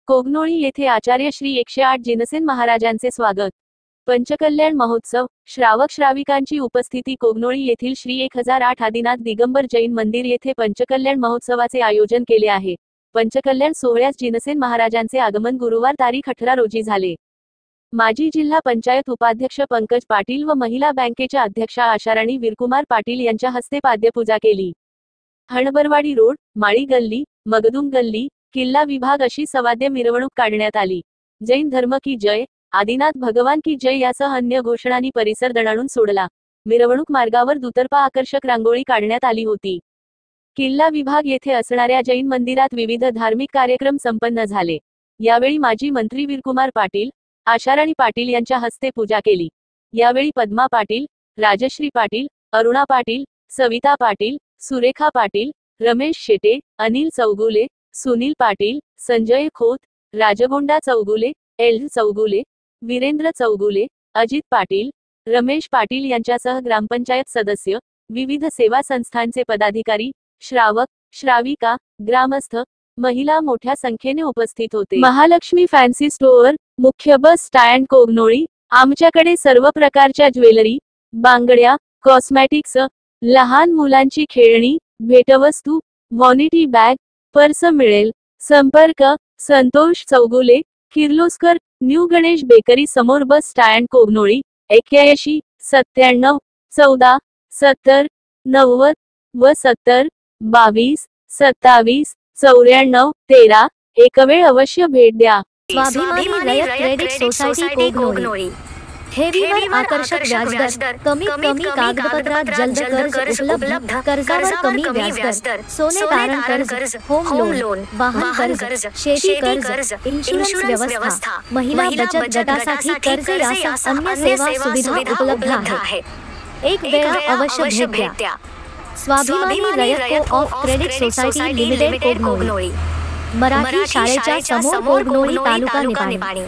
कोगनोळी येथे आचार्य श्री 108 जिनसेन महाराजांचे स्वागत. पंचकल्याण महोत्सव. श्रावक श्राविकांची उपस्थिती. कोगनोळी येथील श्री 1008 आदिनाथ दिगंबर जैन मंदिर येथे पंचकल्याण महोत्सवाचे आयोजन केले आहे. पंचकल्याण सोहळ्यास जिनसेन महाराजांचे आगमन गुरुवार तारीख 18 रोजी झाले. माजी जिल्हा पंचायत उपाध्यक्ष पंकज पाटील व महिला बँकेच्या अध्यक्षा आशाराणी वीरकुमार पाटील यांच्या हस्ते पाद्यपूजा केली. हणबरवाडी रोड, माळी गल्ली, मगदुम गल्ली, किल्ला विभाग अशी सवाद्य मिरवणूक काढण्यात आली. जैन धर्म की जय, आदिनाथ भगवान की जय यासह अन्य घोषणांनी परिसर दणाणून सोडला. मिरवणूक मार्गावर दुतर्फा आकर्षक रांगोळी काढण्यात आली होती. किल्ला विभाग येथे असणाऱ्या जैन मंदिरात विविध धार्मिक कार्यक्रम संपन्न झाले. यावेळी माजी मंत्री वीरकुमार पाटील, आशाराणी पाटील यांच्या हस्ते पूजा केली. यावेळी पद्मा पाटील, राजश्री पाटील, अरुणा पाटील, सविता पाटील, सुरेखा पाटील, रमेश शेटे, अनिल चौगुले, सुनील पाटील, संजय खोत, राजगोंडा चौगुले, एल चौगुले, वीरेंद्र चौगुले, अजित पाटील, रमेश पाटील यांच्यासह ग्रामपंचायत सदस्य, विविध सेवा संस्थांचे पदाधिकारी, श्रावक श्राविका, ग्रामस्थ, महिला मोठ्या संख्येने उपस्थित होते. महालक्ष्मी फॅन्सी स्टोअर, मुख्य बस स्टँड कोगनोळी. आमच्याकडे सर्व प्रकारच्या ज्वेलरी, बांगड्या, कॉस्मॅटिक्स, लहान मुलांची खेळणी, भेटवस्तू, व्हॅनिटी बॅग, पर्स मिळेल. संपर्क: संतोष चौगुले, किर्लोस्कर, न्यू गणेश बेकरी समोर, बस स्टँड कोगनोळी. 81 97 14 70 90 व 70 22 27 94 13. एकवेळ अवश्य भेट द्या. स्वाभिमानी रयत क्रेडिट सोसायटी कोगनोळी. ठेवीवर आकर्षक व्याजदर, कमीत कमी कागदपत्रात जलद कर्ज उपलब्ध, कर्जावर कमी व्याजदर, सोने तारण कर्ज, होम लोन, वाहन कर्ज, शेती कर्ज, इन्शुरन्स व्यवस्था, महिला बचत गटासाठी कर्ज यासह अन्य सेवा सुविधा उपलब्ध आहेत. एक वेळा अवश्य भेट द्या. स्वाभिमानी रयत को of credit society limited Kognoli. Marathi शाळेच्या समोर कोगनोळी, तालुका निपाणी.